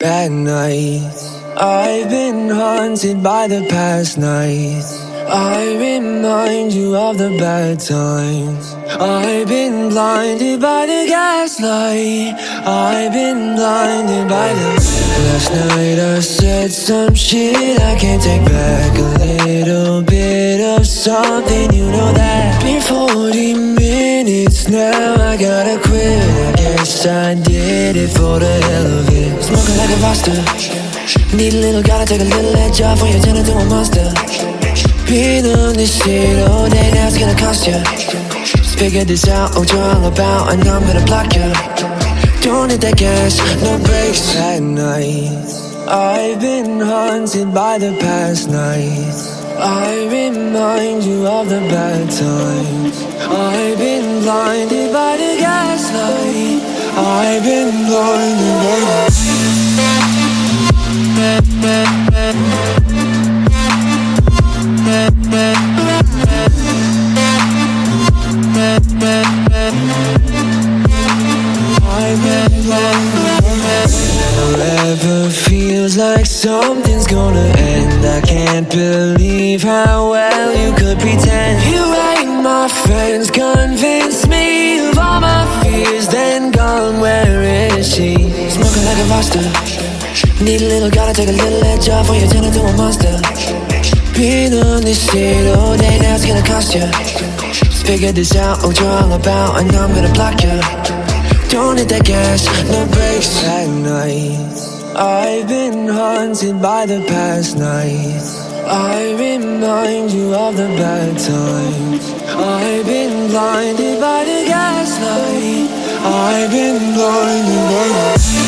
Bad nights, I've been haunted by the past nights. I remind you of the bad times. I've been blinded by the gaslight. I've been blinded by the... Last night I said some shit I can't take back. A little bit of something, you know that. Been 40 minutes now, I gotta quit. I guess I did it for the hell of it. Smoking like a roster. Need a little, gotta take a little edge off when you turn into a monster. Been on this shit all day, now it's gonna cost ya. Just figured this out, what you're all about, and I'm gonna block ya. Don't hit that gas, no brakes. At night, I've been haunted by the past nights. I remind you of the bad times. I've been blinded by the gaslight. I've been blinded by the... Forever feels like something's gonna end. I can't believe how well you could pretend. You ain't my friends, convince me of all my fears, then gone, where is she? Smoking like a roster. Need a little, gotta take a little edge off when you turn into a monster. Been on this shit all day, now it's gonna cost ya. Just figured this out, what you're all about, and I'm gonna block ya. Don't hit that gas, no brakes. At night, I've been haunted by the past nights. I remind you of the bad times. I've been blinded by the gaslight. I've been blinded by the...